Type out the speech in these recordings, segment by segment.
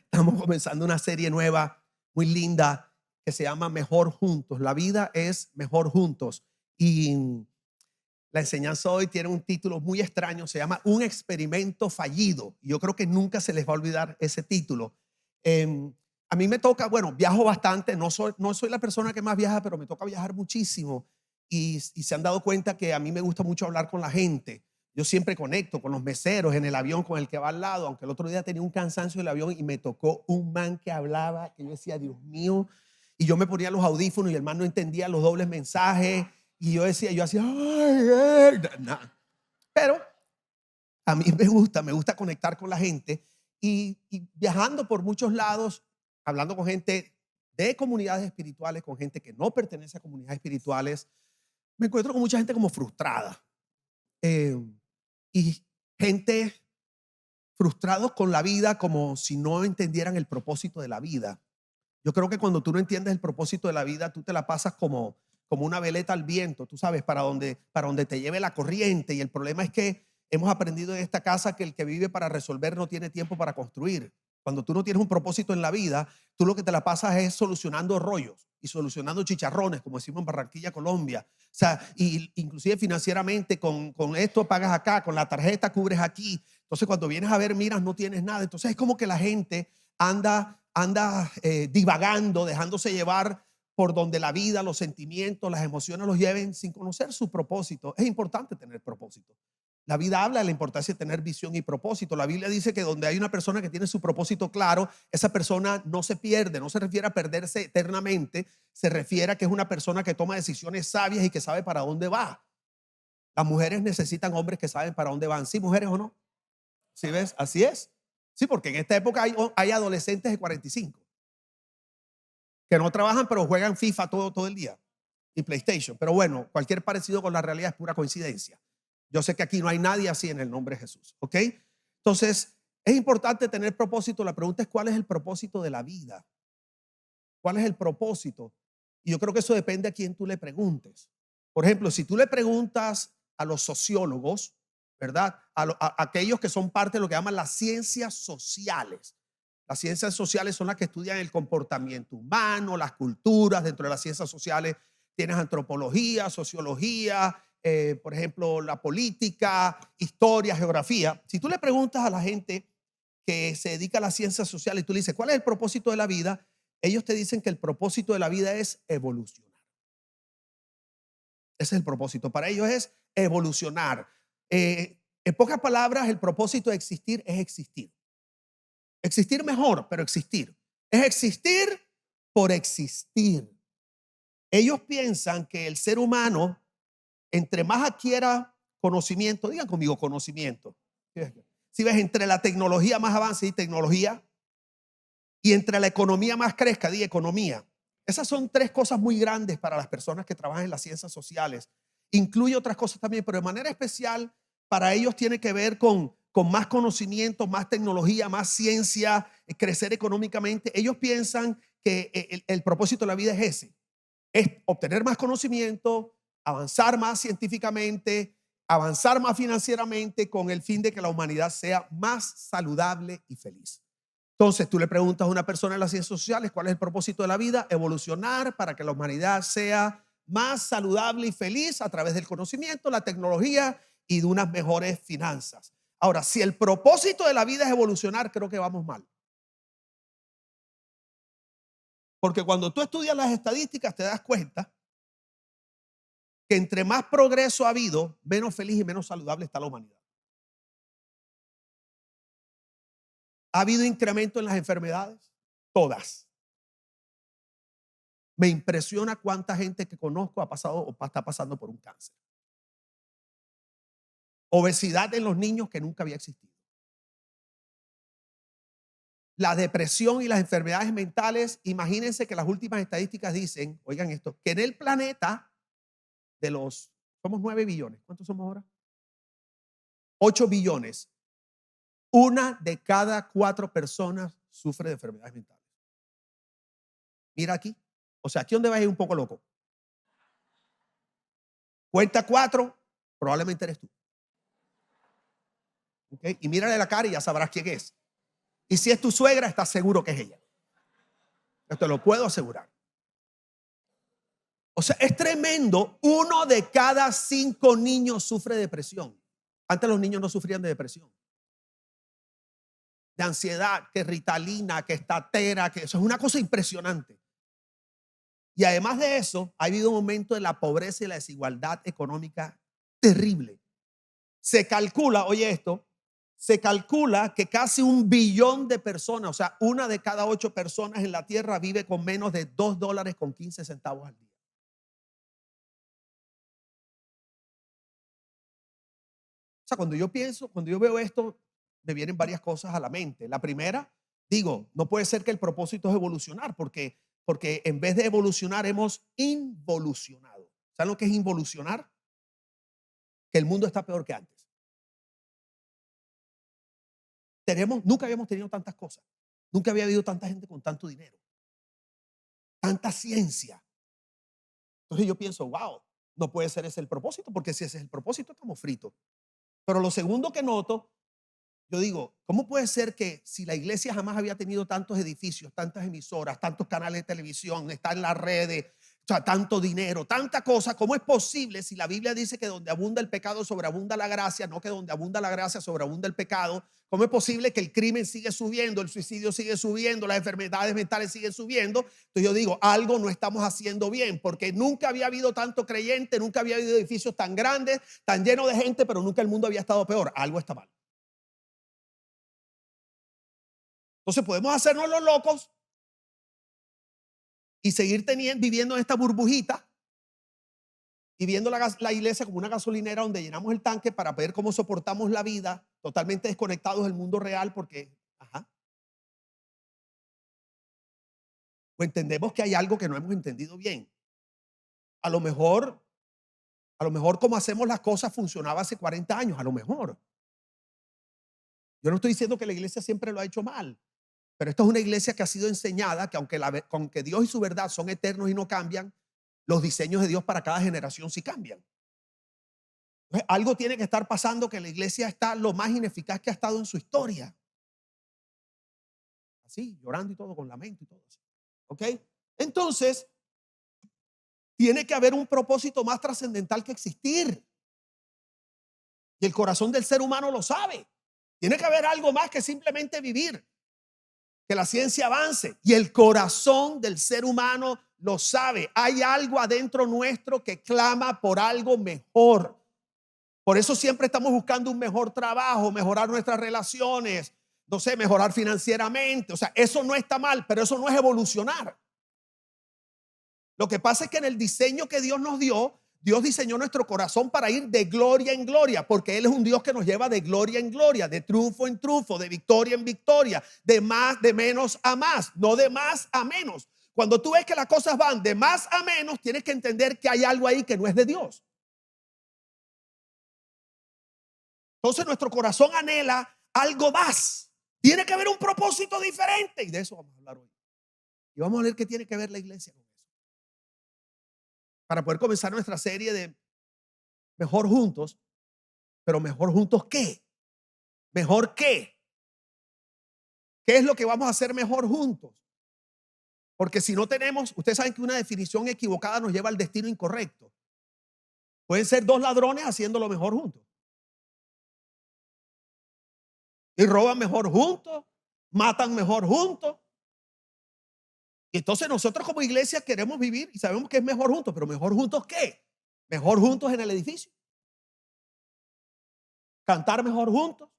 Estamos comenzando una serie nueva, muy linda, que se llama Mejor Juntos. La vida es mejor juntos. Y la enseñanza hoy tiene un título muy extraño, se llama Un experimento fallido. Yo creo que nunca se les va a olvidar ese título. A mí me toca, bueno, viajo bastante, no soy la persona que más viaja, pero me toca viajar muchísimo. Y se han dado cuenta que a mí me gusta mucho hablar con la gente. Yo siempre conecto con los meseros en el avión con el que va al lado, aunque el otro día tenía un cansancio del avión y me tocó un man que hablaba, que yo decía, Dios mío, y yo me ponía los audífonos y el man no entendía los dobles mensajes y yo decía, yo hacía, ay, pero a mí me gusta conectar con la gente y viajando por muchos lados, hablando con gente de comunidades espirituales, con gente que no pertenece a comunidades espirituales, me encuentro con mucha gente como frustrada eh, y gente frustrados con la vida como si no entendieran el propósito de la vida. Yo creo que cuando tú no entiendes el propósito de la vida, tú te la pasas como una veleta al viento, tú sabes, para donde te lleve la corriente. Y el problema es que hemos aprendido en esta casa que el que vive para resolver no tiene tiempo para construir. Cuando tú no tienes un propósito en la vida, tú lo que te la pasas es solucionando rollos y solucionando chicharrones, como decimos en Barranquilla, Colombia. O sea, y inclusive financieramente, con esto pagas acá, con la tarjeta cubres aquí. Entonces, cuando vienes a ver, miras, no tienes nada. Entonces, es como que la gente anda divagando, dejándose llevar por donde la vida, los sentimientos, las emociones los lleven sin conocer su propósito. Es importante tener propósito. La vida habla de la importancia de tener visión y propósito. La Biblia dice que donde hay una persona que tiene su propósito claro, esa persona no se pierde, no se refiere a perderse eternamente, se refiere a que es una persona que toma decisiones sabias y que sabe para dónde va. Las mujeres necesitan hombres que saben para dónde van. ¿Sí, mujeres o no? ¿Sí ves? Así es. Sí, porque en esta época hay adolescentes de 45 que no trabajan, pero juegan FIFA todo el día y PlayStation. Pero bueno, cualquier parecido con la realidad es pura coincidencia. Yo sé que aquí no hay nadie así en el nombre de Jesús, ¿ok? Entonces, es importante tener propósito. La pregunta es, ¿cuál es el propósito de la vida? ¿Cuál es el propósito? Y yo creo que eso depende a quién tú le preguntes. Por ejemplo, si tú le preguntas a los sociólogos, ¿verdad? A aquellos que son parte de lo que llaman las ciencias sociales. Las ciencias sociales son las que estudian el comportamiento humano, las culturas. Dentro de las ciencias sociales tienes antropología, sociología, por ejemplo, la política, historia, geografía. Si tú le preguntas a la gente que se dedica a las ciencias sociales y tú le dices, ¿cuál es el propósito de la vida? Ellos te dicen que el propósito de la vida es evolucionar. Ese es el propósito. Para ellos es evolucionar. En pocas palabras, el propósito de existir es existir. Existir mejor, pero existir. Es existir por existir. Ellos piensan que el ser humano, entre más adquiera conocimiento, digan conmigo conocimiento. Si ves, entre la tecnología más avance y tecnología, y entre la economía más crezca, di economía. Esas son tres cosas muy grandes para las personas que trabajan en las ciencias sociales. Incluye otras cosas también, pero de manera especial para ellos tiene que ver con más conocimiento, más tecnología, más ciencia, crecer económicamente. Ellos piensan que el propósito de la vida es ese, es obtener más conocimiento, avanzar más científicamente, avanzar más financieramente con el fin de que la humanidad sea más saludable y feliz. Entonces tú le preguntas a una persona en las ciencias sociales cuál es el propósito de la vida, evolucionar para que la humanidad sea más saludable y feliz a través del conocimiento, la tecnología y de unas mejores finanzas. Ahora, si el propósito de la vida es evolucionar, creo que vamos mal. Porque cuando tú estudias las estadísticas te das cuenta que entre más progreso ha habido, menos feliz y menos saludable está la humanidad. ¿Ha habido incremento en las enfermedades? Todas. Me impresiona cuánta gente que conozco ha pasado o está pasando por un cáncer. Obesidad en los niños que nunca había existido. La depresión y las enfermedades mentales, imagínense que las últimas estadísticas dicen, oigan esto, que en el planeta somos 9 billones. ¿Cuántos somos ahora? 8 billones. Una de cada 4 personas sufre de enfermedades mentales. Mira aquí. O sea, aquí donde vas a ir un poco loco. Cuenta 4, probablemente eres tú. ¿Okay? Y mírale la cara y ya sabrás quién es. Y si es tu suegra, estás seguro que es ella. Yo te lo puedo asegurar. O sea, es tremendo. 1 de cada 5 niños sufre depresión. Antes los niños no sufrían de depresión, de ansiedad, que Ritalina, que estatera, que eso es una cosa impresionante. Y además de eso, ha habido un aumento de la pobreza y la desigualdad económica terrible. Se calcula, oye esto, se calcula que casi 1 billón de personas, o sea, 1 de cada 8 personas en la tierra vive con menos de $2.15 al día. O sea, cuando yo veo esto, me vienen varias cosas a la mente. La primera, digo, no puede ser que el propósito es evolucionar, porque en vez de evolucionar hemos involucionado. ¿Saben lo que es involucionar? Que el mundo está peor que antes. Nunca habíamos tenido tantas cosas. Nunca había habido tanta gente con tanto dinero, tanta ciencia. Entonces yo pienso, wow, no puede ser ese el propósito, porque si ese es el propósito, estamos fritos. Pero lo segundo que noto, yo digo, ¿cómo puede ser que si la iglesia jamás había tenido tantos edificios, tantas emisoras, tantos canales de televisión, está en las redes, o sea, tanto dinero, tanta cosa, cómo es posible si la Biblia dice que donde abunda el pecado sobreabunda la gracia, no que donde abunda la gracia sobreabunda el pecado? ¿Cómo es posible que el crimen sigue subiendo, el suicidio sigue subiendo, las enfermedades mentales siguen subiendo? Entonces yo digo, algo no estamos haciendo bien, porque nunca había habido tanto creyente, nunca había habido edificios tan grandes, tan llenos de gente, pero nunca el mundo había estado peor. Algo está mal. Entonces podemos hacernos los locos y seguir viviendo en esta burbujita y viendo la iglesia como una gasolinera donde llenamos el tanque para ver cómo soportamos la vida, totalmente desconectados del mundo real, porque o entendemos que hay algo que no hemos entendido bien. A lo mejor como hacemos las cosas funcionaba hace 40 años, a lo mejor. Yo no estoy diciendo que la iglesia siempre lo ha hecho mal, pero esta es una iglesia que ha sido enseñada que aunque Dios y su verdad son eternos y no cambian, los diseños de Dios para cada generación sí cambian. Entonces, algo tiene que estar pasando, que la iglesia está lo más ineficaz que ha estado en su historia. Así, llorando y todo, con lamento y todo eso. ¿Ok? Entonces, tiene que haber un propósito más trascendental que existir. Y el corazón del ser humano lo sabe. Tiene que haber algo más que simplemente vivir. Que la ciencia avance. Y el corazón del ser humano lo sabe. Hay algo adentro nuestro que clama por algo mejor. Por eso siempre estamos buscando un mejor trabajo, mejorar nuestras relaciones, no sé, mejorar financieramente. O sea, eso no está mal, pero eso no es evolucionar. Lo que pasa es que en el diseño que Dios nos dio, Dios diseñó nuestro corazón para ir de gloria en gloria, porque Él es un Dios que nos lleva de gloria en gloria, de triunfo en triunfo, de victoria en victoria, de menos a más, no de más a menos. Cuando tú ves que las cosas van de más a menos, tienes que entender que hay algo ahí que no es de Dios. Entonces nuestro corazón anhela algo más. Tiene que haber un propósito diferente. Y de eso vamos a hablar hoy. Y vamos a ver qué tiene que ver la iglesia con eso. Para poder comenzar nuestra serie de Mejor Juntos. Pero mejor juntos, ¿qué? ¿Mejor qué? ¿Qué es lo que vamos a hacer mejor juntos? Porque si no tenemos, ustedes saben que una definición equivocada nos lleva al destino incorrecto. Pueden ser 2 ladrones haciéndolo mejor juntos. Y roban mejor juntos, matan mejor juntos. Y entonces nosotros como iglesia queremos vivir y sabemos que es mejor juntos, pero mejor juntos ¿qué? Mejor juntos en el edificio. Cantar mejor juntos.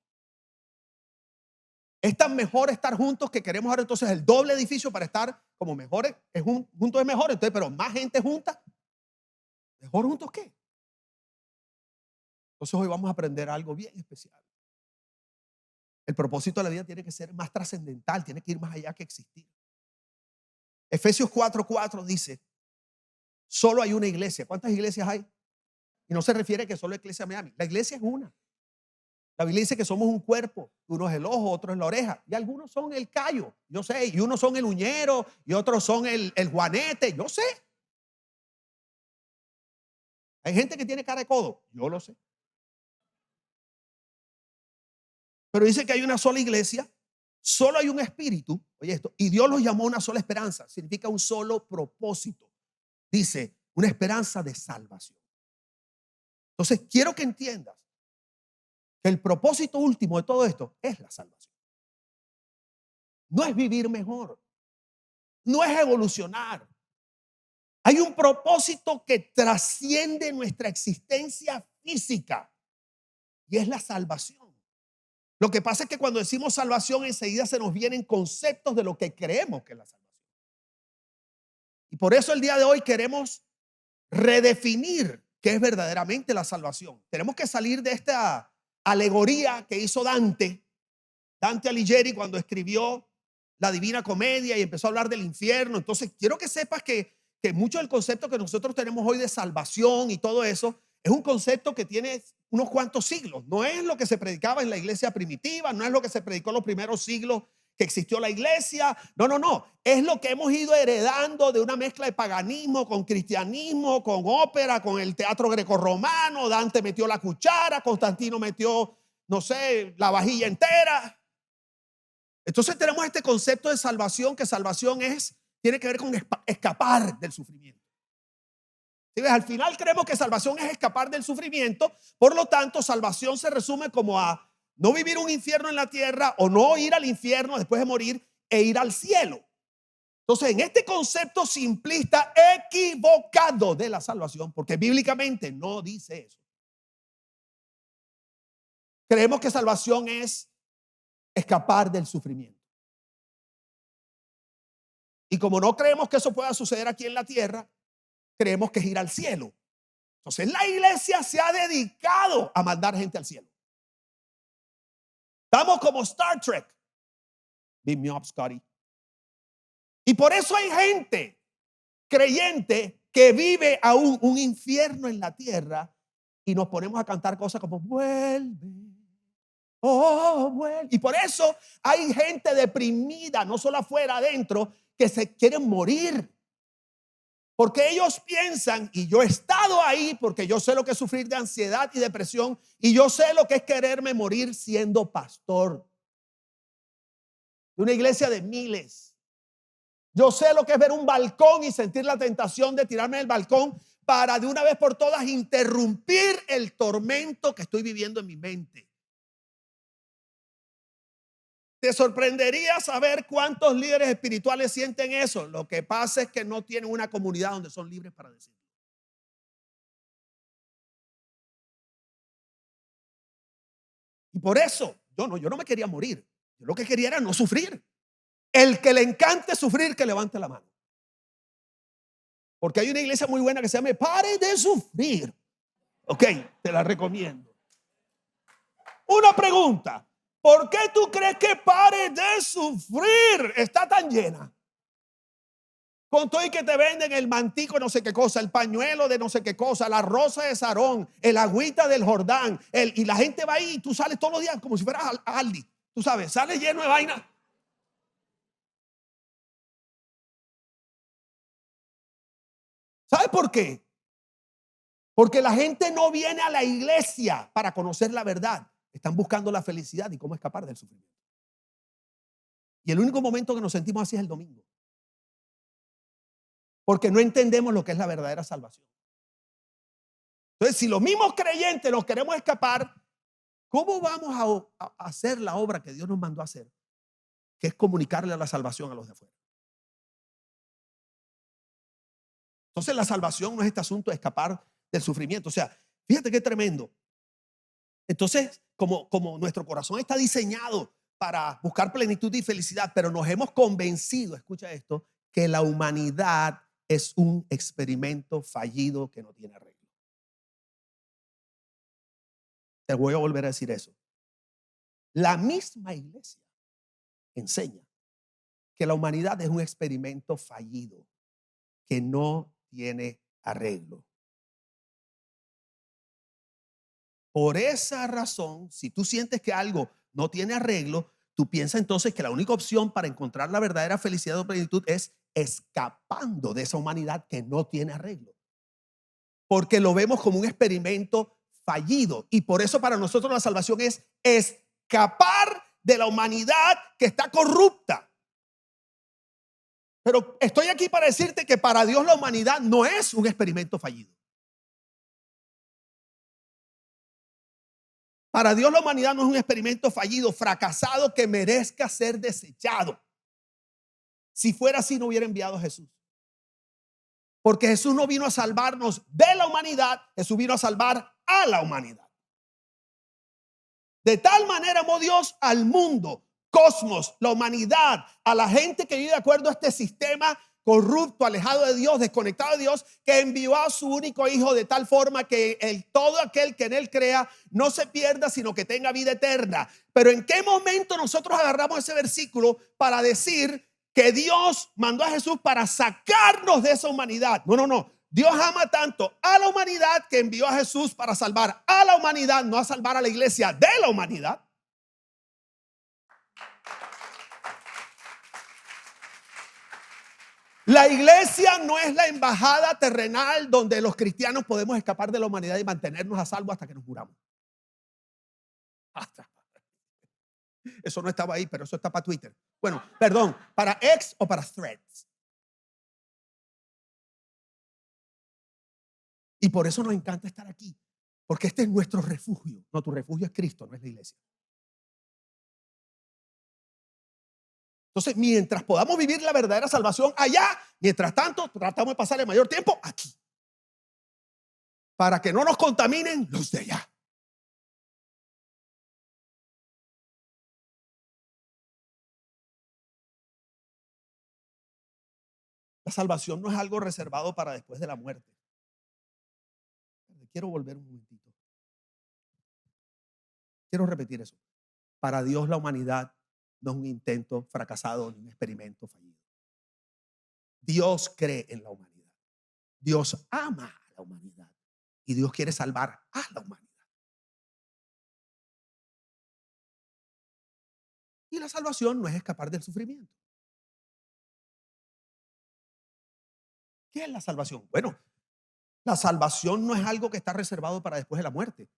Es tan mejor estar juntos que queremos ahora entonces el doble edificio para estar como mejores. Juntos es mejor, entonces, pero más gente junta. ¿Mejor juntos qué? Entonces hoy vamos a aprender algo bien especial. El propósito de la vida tiene que ser más trascendental, tiene que ir más allá que existir. Efesios 4:4 dice, solo hay una iglesia. ¿Cuántas iglesias hay? Y no se refiere a que solo Iglesia Miami. La iglesia es una. La Biblia dice que somos un cuerpo. Uno es el ojo, otro es la oreja. Y algunos son el callo, yo sé. Y unos son el uñero y otros son el juanete, yo sé. Hay gente que tiene cara de codo, yo lo sé. Pero dice que hay una sola iglesia solo hay un espíritu, oye esto, y Dios los llamó a una sola esperanza, significa un solo propósito. Dice, una esperanza de salvación. Entonces, quiero que entiendas que el propósito último de todo esto es la salvación. No es vivir mejor, no es evolucionar. Hay un propósito que trasciende nuestra existencia física y es la salvación. Lo que pasa es que cuando decimos salvación, enseguida se nos vienen conceptos de lo que creemos que es la salvación. Y por eso el día de hoy queremos redefinir qué es verdaderamente la salvación. Tenemos que salir de esta alegoría que hizo Dante Alighieri cuando escribió la Divina Comedia y empezó a hablar del infierno. Entonces quiero que sepas que mucho del concepto que nosotros tenemos hoy de salvación y todo eso es un concepto que tiene unos cuantos siglos. No es lo que se predicaba en la iglesia primitiva, no es lo que se predicó en los primeros siglos que existió la iglesia. No. Es lo que hemos ido heredando de una mezcla de paganismo con cristianismo, con ópera, con el teatro grecorromano. Dante metió la cuchara, Constantino metió, no sé, la vajilla entera. Entonces tenemos este concepto de salvación, que salvación tiene que ver con escapar del sufrimiento. ¿Sí ves? Al final creemos que salvación es escapar del sufrimiento. Por lo tanto, salvación se resume como a no vivir un infierno en la tierra o no ir al infierno después de morir e ir al cielo. Entonces, en este concepto simplista equivocado de la salvación, porque bíblicamente no dice eso, creemos que salvación es escapar del sufrimiento. Y como no creemos que eso pueda suceder aquí en la tierra, creemos que es ir al cielo. Entonces la iglesia se ha dedicado a mandar gente al cielo. Estamos como Star Trek. Beam me up, Scotty. Y por eso hay gente creyente que vive aún un infierno en la tierra y nos ponemos a cantar cosas como vuelve. Oh, vuelve. Y por eso hay gente deprimida, no solo afuera, adentro, que se quieren morir. Porque ellos piensan, y yo he estado ahí porque yo sé lo que es sufrir de ansiedad y depresión, y yo sé lo que es quererme morir siendo pastor de una iglesia de miles. Yo sé lo que es ver un balcón y sentir la tentación de tirarme del balcón para de una vez por todas interrumpir el tormento que estoy viviendo en mi mente. Te sorprendería saber cuántos líderes espirituales sienten eso. Lo que pasa es que no tienen una comunidad donde son libres para decirlo. Y por eso yo no me quería morir. Yo lo que quería era no sufrir. El que le encante sufrir, que levante la mano. Porque hay una iglesia muy buena que se llama Pare de Sufrir. Ok, te la recomiendo. Una pregunta. ¿Por qué tú crees que Pare de Sufrir está tan llena? Con todo y que te venden el mantico de no sé qué cosa, el pañuelo de no sé qué cosa, la rosa de Sarón, el agüita del Jordán, y la gente va ahí y tú sales todos los días como si fueras a Aldi. Tú sabes, sales lleno de vaina. ¿Sabes por qué? Porque la gente no viene a la iglesia para conocer la verdad. Están buscando la felicidad y cómo escapar del sufrimiento. Y el único momento que nos sentimos así es el domingo. Porque no entendemos lo que es la verdadera salvación. Entonces, si los mismos creyentes nos queremos escapar, ¿cómo vamos a hacer la obra que Dios nos mandó a hacer? Que es comunicarle la salvación a los de afuera. Entonces, la salvación no es este asunto de escapar del sufrimiento. O sea, fíjate qué tremendo. Entonces, como nuestro corazón está diseñado para buscar plenitud y felicidad, pero nos hemos convencido, escucha esto, que la humanidad es un experimento fallido que no tiene arreglo. Te voy a volver a decir eso. La misma iglesia enseña que la humanidad es un experimento fallido que no tiene arreglo. Por esa razón, si tú sientes que algo no tiene arreglo, tú piensas entonces que la única opción para encontrar la verdadera felicidad o plenitud es escapando de esa humanidad que no tiene arreglo. Porque lo vemos como un experimento fallido. Y por eso para nosotros la salvación es escapar de la humanidad que está corrupta. Pero estoy aquí para decirte que para Dios la humanidad no es un experimento fallido. Para Dios la humanidad no es un experimento fallido, fracasado, que merezca ser desechado. Si fuera así, no hubiera enviado a Jesús. Porque Jesús no vino a salvarnos de la humanidad, Jesús vino a salvar a la humanidad. De tal manera amó Dios al mundo, cosmos, la humanidad, a la gente que vive de acuerdo a este sistema corrupto, alejado de Dios, desconectado de Dios, que envió a su único hijo de tal forma que todo aquel que en él crea no se pierda, sino que tenga vida eterna. Pero ¿en qué momento nosotros agarramos ese versículo para decir que Dios mandó a Jesús para sacarnos de esa humanidad? No, no, no. Dios ama tanto a la humanidad que envió a Jesús para salvar a la humanidad, no a salvar a la iglesia de la humanidad. La iglesia no es la embajada terrenal donde los cristianos podemos escapar de la humanidad y mantenernos a salvo hasta que nos muramos. Eso no estaba ahí, pero eso está para Twitter. Bueno, perdón, para X o para Threads. Y por eso nos encanta estar aquí, porque este es nuestro refugio. No, tu refugio es Cristo, no es la iglesia. Entonces, mientras podamos vivir la verdadera salvación allá, mientras tanto, tratamos de pasar el mayor tiempo aquí, para que no nos contaminen los de allá. La salvación no es algo reservado para después de la muerte. Quiero volver un momentito. Quiero repetir eso. Para Dios la humanidad no es un intento fracasado ni un experimento fallido. Dios cree en la humanidad. Dios ama a la humanidad. Y Dios quiere salvar a la humanidad. Y la salvación no es escapar del sufrimiento. ¿Qué es la salvación? Bueno, la salvación no es algo que está reservado para después de la muerte.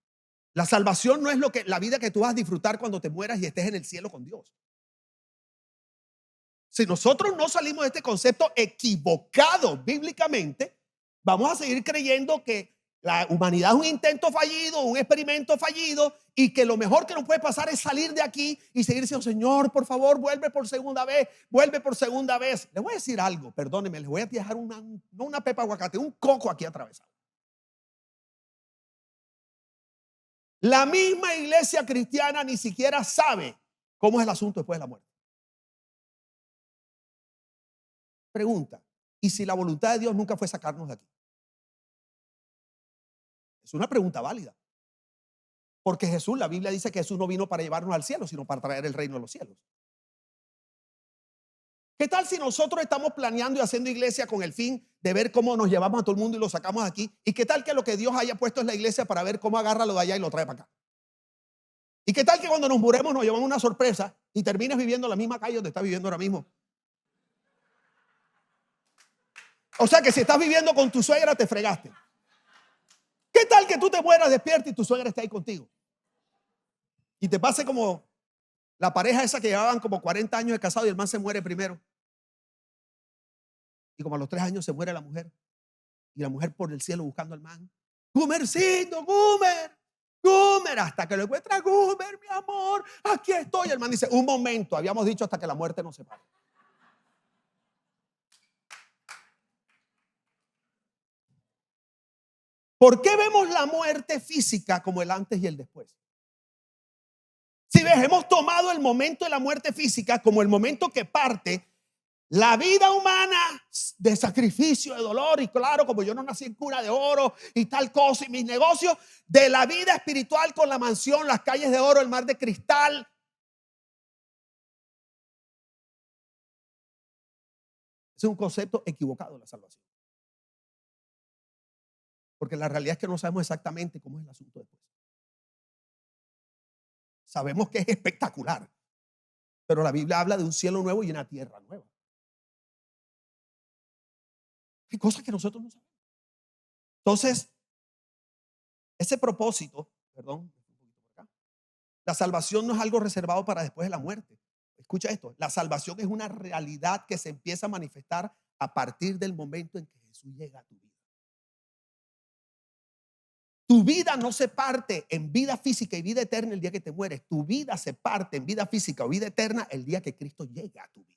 La salvación no es la vida que tú vas a disfrutar cuando te mueras y estés en el cielo con Dios. Si nosotros no salimos de este concepto equivocado bíblicamente, vamos a seguir creyendo que la humanidad es un intento fallido, un experimento fallido, y que lo mejor que nos puede pasar es salir de aquí y seguir diciendo: Señor, por favor, vuelve por segunda vez, vuelve por segunda vez. Les voy a decir algo, perdónenme, les voy a dejar no una pepa aguacate, un coco aquí atravesado. La misma iglesia cristiana ni siquiera sabe cómo es el asunto después de la muerte. Pregunta: ¿y si la voluntad de Dios nunca fue sacarnos de aquí? Es una pregunta válida. Porque Jesús, la Biblia dice que Jesús no vino para llevarnos al cielo, sino para traer el reino de los cielos. ¿Qué tal si nosotros estamos planeando y haciendo iglesia con el fin de ver cómo nos llevamos a todo el mundo y lo sacamos de aquí? ¿Y qué tal que lo que Dios haya puesto es la iglesia para ver cómo agarra lo de allá y lo trae para acá? ¿Y qué tal que cuando nos muremos nos llevamos una sorpresa y termines viviendo en la misma calle donde estás viviendo ahora mismo? O sea que si estás viviendo con tu suegra te fregaste. ¿Qué tal que tú te mueras, despiertas y tu suegra está ahí contigo? Y te pase como la pareja esa que llevaban como 40 años de casado y el man se muere primero. Y como a los 3 años se muere la mujer. Y la mujer por el cielo buscando al man. Gumercito, Gumer, Gumer, hasta que lo encuentra. Gumer, mi amor, aquí estoy. El man dice: un momento, habíamos dicho hasta que la muerte nos separe. ¿Por qué vemos la muerte física como el antes y el después? Si ves, hemos tomado el momento de la muerte física como el momento que parte la vida humana de sacrificio, de dolor, y claro, como yo no nací en cuna de oro y tal cosa, y mis negocios, de la vida espiritual con la mansión, las calles de oro, el mar de cristal. Es un concepto equivocado de la salvación. Porque la realidad es que no sabemos exactamente cómo es el asunto después. Sabemos que es espectacular, pero la Biblia habla de un cielo nuevo y una tierra nueva. Hay cosas que nosotros no sabemos. Entonces, ese propósito, perdón, La salvación no es algo reservado para después de la muerte. Escucha esto, la salvación es una realidad que se empieza a manifestar a partir del momento en que Jesús llega a tu vida. Tu vida no se parte en vida física y vida eterna el día que te mueres. Tu vida se parte en vida física o vida eterna el día que Cristo llega a tu vida.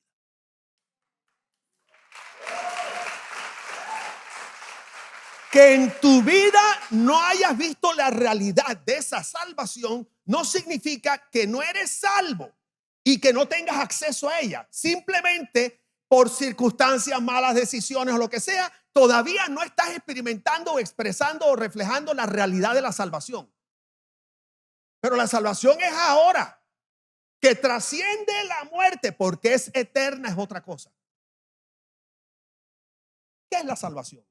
Que en tu vida no hayas visto la realidad de esa salvación no significa que no eres salvo y que no tengas acceso a ella. Simplemente por circunstancias, malas decisiones o lo que sea, todavía no estás experimentando o expresando o reflejando la realidad de la salvación. Pero la salvación es ahora, que trasciende la muerte porque es eterna, es otra cosa. ¿Qué es la salvación?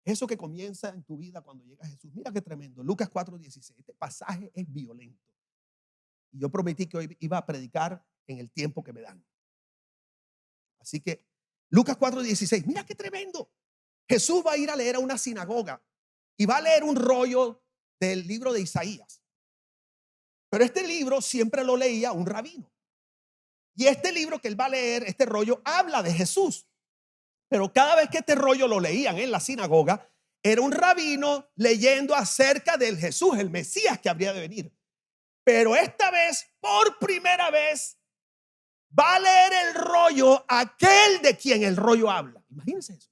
Eso que comienza en tu vida cuando llega Jesús. Mira qué tremendo. Lucas 4:16. Este pasaje es violento. Y yo prometí que hoy iba a predicar en el tiempo que me dan. Así que Lucas 4:16. Mira qué tremendo. Jesús va a ir a leer a una sinagoga y va a leer un rollo del libro de Isaías. Pero este libro siempre lo leía un rabino. Y este libro que él va a leer, este rollo, habla de Jesús. Pero cada vez que este rollo lo leían en la sinagoga, era un rabino leyendo acerca del Jesús, el Mesías que habría de venir. Pero esta vez, por primera vez, va a leer el rollo aquel de quien el rollo habla. Imagínense eso.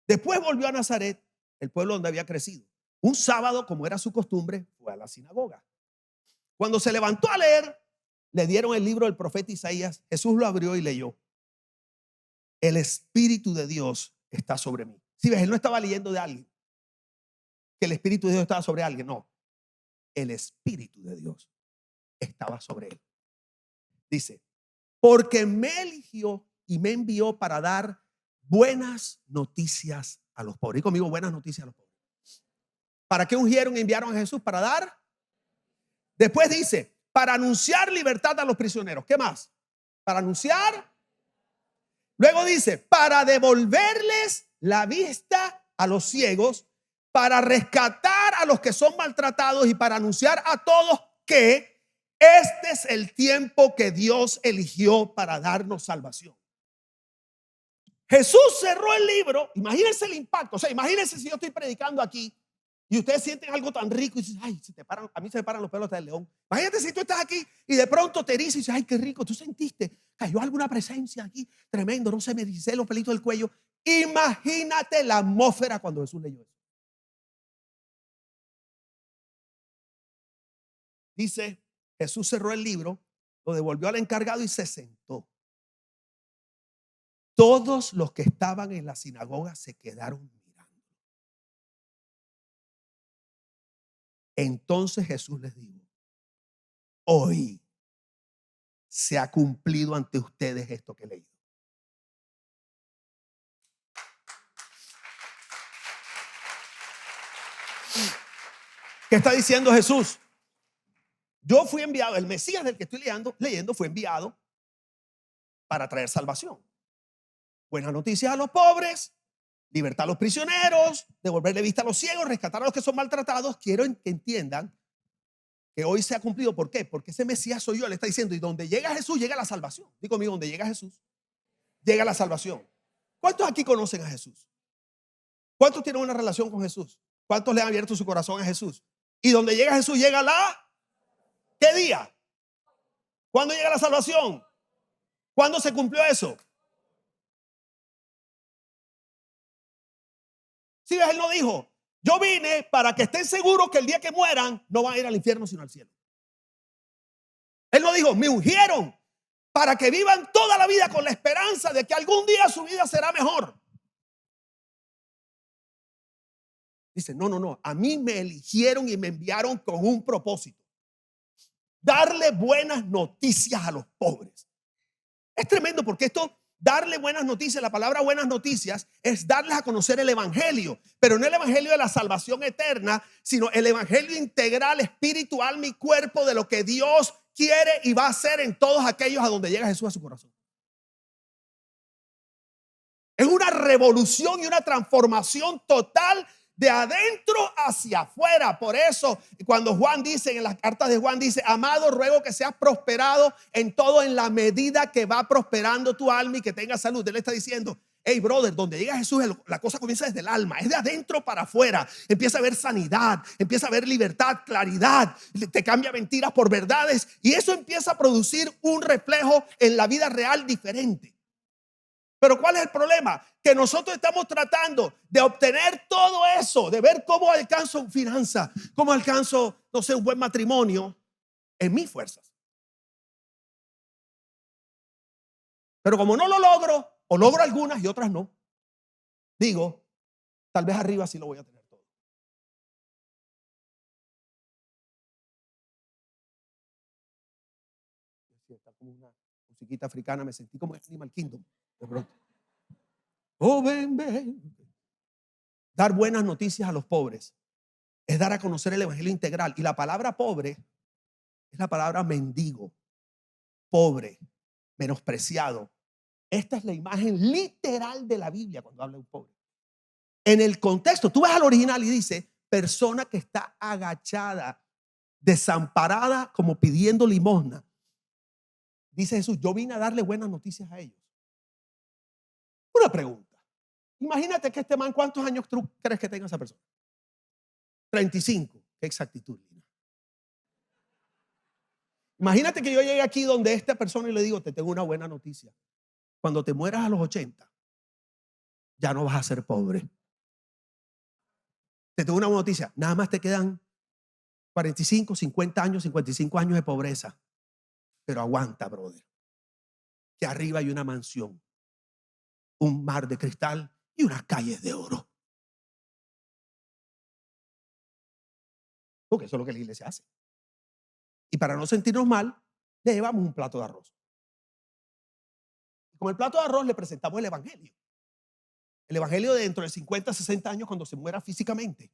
Después volvió a Nazaret, el pueblo donde había crecido. Un sábado, como era su costumbre, fue a la sinagoga. Cuando se levantó a leer, le dieron el libro del profeta Isaías. Jesús lo abrió y leyó: el Espíritu de Dios está sobre mí. Si ves, él no estaba leyendo de alguien, que el Espíritu de Dios estaba sobre alguien. No, el Espíritu de Dios estaba sobre él. Dice, porque me eligió y me envió para dar buenas noticias a los pobres. Y conmigo, buenas noticias a los pobres. ¿Para qué ungieron y enviaron a Jesús? Para dar. Después dice, para anunciar libertad a los prisioneros. ¿Qué más? Para anunciar. Luego dice, para devolverles la vista a los ciegos, para rescatar a los que son maltratados y para anunciar a todos que este es el tiempo que Dios eligió para darnos salvación. Jesús cerró el libro. Imagínense el impacto. O sea, imagínense si yo estoy predicando aquí y ustedes sienten algo tan rico y dicen, ay, a mí se me paran los pelos del león. Imagínate si tú estás aquí y de pronto te erizas y dices, ay, qué rico. Tú sentiste, cayó alguna presencia aquí tremendo, no sé, me dice los pelitos del cuello. Imagínate la atmósfera cuando Jesús leyó eso. Dice, Jesús cerró el libro, lo devolvió al encargado y se sentó. Todos los que estaban en la sinagoga se quedaron mirando. Entonces Jesús les dijo, hoy se ha cumplido ante ustedes esto que he leído. ¿Qué está diciendo Jesús? Yo fui enviado, el Mesías del que estoy leyendo fue enviado para traer salvación. Buenas noticias a los pobres, libertad a los prisioneros, devolverle vista a los ciegos, rescatar a los que son maltratados. Quiero que entiendan que hoy se ha cumplido. ¿Por qué? Porque ese Mesías soy yo. Le está diciendo, y donde llega Jesús, llega la salvación. Digo conmigo, donde llega Jesús, llega la salvación. ¿Cuántos aquí conocen a Jesús? ¿Cuántos tienen una relación con Jesús? ¿Cuántos le han abierto su corazón a Jesús? Y donde llega Jesús, llega ¿qué día? ¿Cuándo llega la salvación? ¿Cuándo se cumplió eso? Si ves, él no dijo, yo vine para que estén seguros que el día que mueran no van a ir al infierno sino al cielo. Él no dijo, me ungieron para que vivan toda la vida con la esperanza de que algún día su vida será mejor. Dice, no, a mí me eligieron y me enviaron con un propósito: darle buenas noticias a los pobres. Es tremendo porque esto, darle buenas noticias, la palabra buenas noticias es darles a conocer el evangelio, pero no el evangelio de la salvación eterna, sino el evangelio integral, espíritu, alma y cuerpo de lo que Dios quiere y va a hacer en todos aquellos a donde llega Jesús a su corazón. Es una revolución y una transformación total de adentro hacia afuera. Por eso, cuando Juan dice, en las cartas de Juan dice, amado, ruego que seas prosperado en todo en la medida que va prosperando tu alma y que tengas salud. Él está diciendo, hey, brother, donde llega Jesús, la cosa comienza desde el alma, es de adentro para afuera. Empieza a haber sanidad, empieza a haber libertad, claridad, te cambia mentiras por verdades y eso empieza a producir un reflejo en la vida real diferente. Pero ¿cuál es el problema? Que nosotros estamos tratando de obtener todo eso, de ver cómo alcanzo finanzas, cómo alcanzo, no sé, un buen matrimonio en mis fuerzas. Pero como no lo logro, o logro algunas y otras no, digo, tal vez arriba sí lo voy a tener todo. Está como una musiquita africana, me sentí como en Animal Kingdom de pronto. Oh, ven, ven. Dar buenas noticias a los pobres es dar a conocer el evangelio integral. Y la palabra pobre es la palabra mendigo, pobre, menospreciado. Esta es la imagen literal de la Biblia cuando habla de un pobre. En el contexto, tú vas al original y dice persona que está agachada, desamparada, como pidiendo limosna. Dice Jesús, yo vine a darle buenas noticias a ellos. Una pregunta. Imagínate que este man, ¿cuántos años tú crees que tenga esa persona? 35. Qué exactitud, Lina. Imagínate que yo llegue aquí donde esta persona y le digo, te tengo una buena noticia. Cuando te mueras a los 80, ya no vas a ser pobre. Te tengo una buena noticia. Nada más te quedan 45, 50 años, 55 años de pobreza. Pero aguanta, brother. Que arriba hay una mansión, un mar de cristal y unas calles de oro. Porque eso es lo que la iglesia hace. Y para no sentirnos mal, le llevamos un plato de arroz. Y con el plato de arroz le presentamos el evangelio. El evangelio de dentro de 50, 60 años cuando se muera físicamente.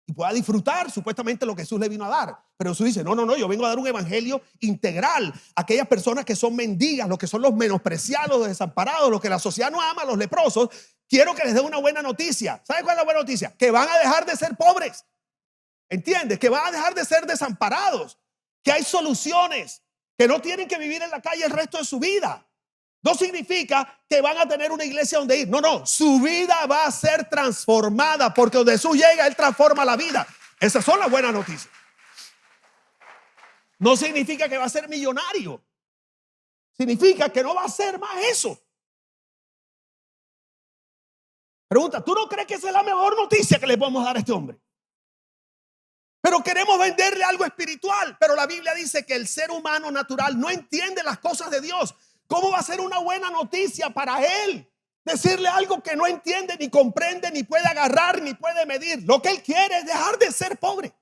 Y pueda disfrutar supuestamente lo que Jesús le vino a dar. Pero Jesús dice, no, yo vengo a dar un evangelio integral a aquellas personas que son mendigas, los que son los menospreciados, los desamparados, los que la sociedad no ama, los leprosos. Quiero que les dé una buena noticia. ¿Sabe cuál es la buena noticia? Que van a dejar de ser pobres. ¿Entiendes? Que van a dejar de ser desamparados. Que hay soluciones. Que no tienen que vivir en la calle el resto de su vida. No significa que van a tener una iglesia donde ir. No, su vida va a ser transformada porque donde Jesús llega, Él transforma la vida. Esas son las buenas noticias. No significa que va a ser millonario. Significa que no va a ser más eso. Pregunta, ¿tú no crees que esa es la mejor noticia que le podemos dar a este hombre? Pero queremos venderle algo espiritual. Pero la Biblia dice que el ser humano natural no entiende las cosas de Dios. ¿Cómo va a ser una buena noticia para él? Decirle algo que no entiende, ni comprende, ni puede agarrar, ni puede medir. Lo que él quiere es dejar de ser pobre.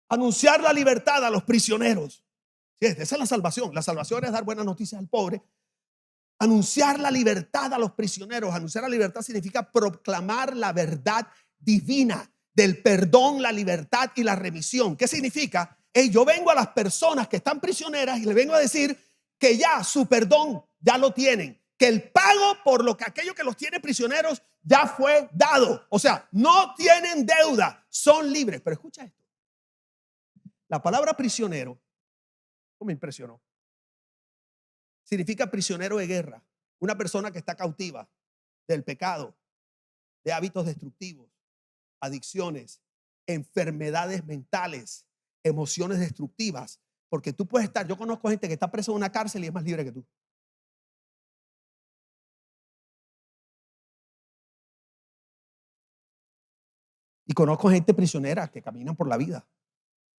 Anunciar la libertad a los prisioneros. Sí, esa es la salvación. La salvación es dar buenas noticias al pobre. Anunciar la libertad a los prisioneros. Anunciar la libertad significa proclamar la verdad divina del perdón, la libertad y la remisión. ¿Qué significa? Yo vengo a las personas que están prisioneras y les vengo a decir que ya su perdón ya lo tienen, que el pago por lo que aquello que los tiene prisioneros ya fue dado. O sea, no tienen deuda, son libres. Pero escucha esto. La palabra prisionero, me impresionó. Significa prisionero de guerra, una persona que está cautiva del pecado, de hábitos destructivos, adicciones, enfermedades mentales, emociones destructivas. Porque tú puedes estar, yo conozco gente que está preso en una cárcel y es más libre que tú. Y conozco gente prisionera que caminan por la vida.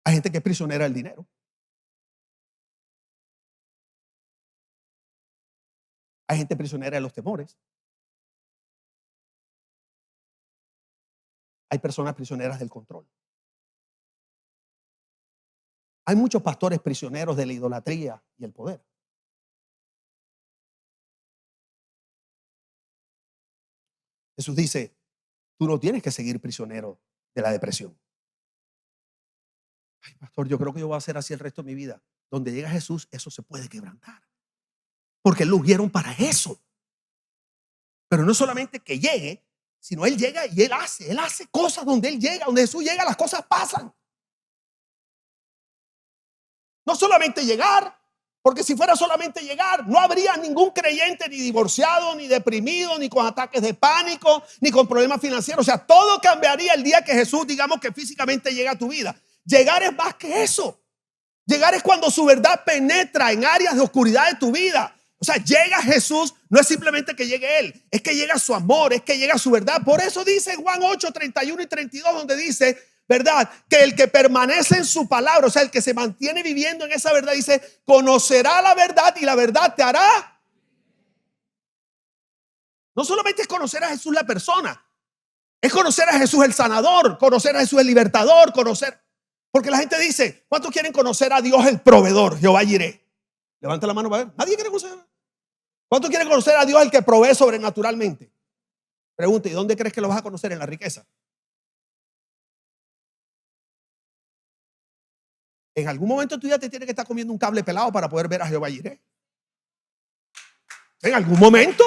Hay gente que es prisionera del dinero. Hay gente prisionera de los temores. Hay personas prisioneras del control. Hay muchos pastores prisioneros de la idolatría y el poder. Jesús dice, tú no tienes que seguir prisionero de la depresión. Ay, pastor, yo creo que yo voy a hacer así el resto de mi vida. Donde llega Jesús, eso se puede quebrantar. porque lo ungieron para eso. Pero no solamente que llegue, sino Él llega y Él hace cosas donde Él llega, donde Jesús llega, las cosas pasan. No solamente llegar, porque si fuera solamente llegar, no habría ningún creyente ni divorciado, ni deprimido, ni con ataques de pánico, ni con problemas financieros. O sea, todo cambiaría el día que Jesús, digamos, que físicamente llega a tu vida. Llegar es más que eso. Llegar es cuando su verdad penetra en áreas de oscuridad de tu vida. O sea, llega Jesús, no es simplemente que llegue Él, es que llega su amor, es que llega su verdad. Por eso dice en Juan 8, 31 y 32, donde dice, ¿verdad? Que el que permanece en su palabra, o sea, el que se mantiene viviendo en esa verdad, dice, conocerá la verdad y la verdad te hará. No solamente es conocer a Jesús la persona, es conocer a Jesús el sanador, conocer a Jesús el libertador, conocer. Porque la gente dice, ¿cuántos quieren conocer a Dios el proveedor, Jehová Jireh? Levanta la mano para ver. Nadie quiere conocer. ¿Cuántos quieren conocer a Dios el que provee sobrenaturalmente? Pregunta, ¿y dónde crees que lo vas a conocer? En la riqueza. En algún momento tú ya te tienes que estar comiendo un cable pelado para poder ver a Jehová Jireh. En algún momento.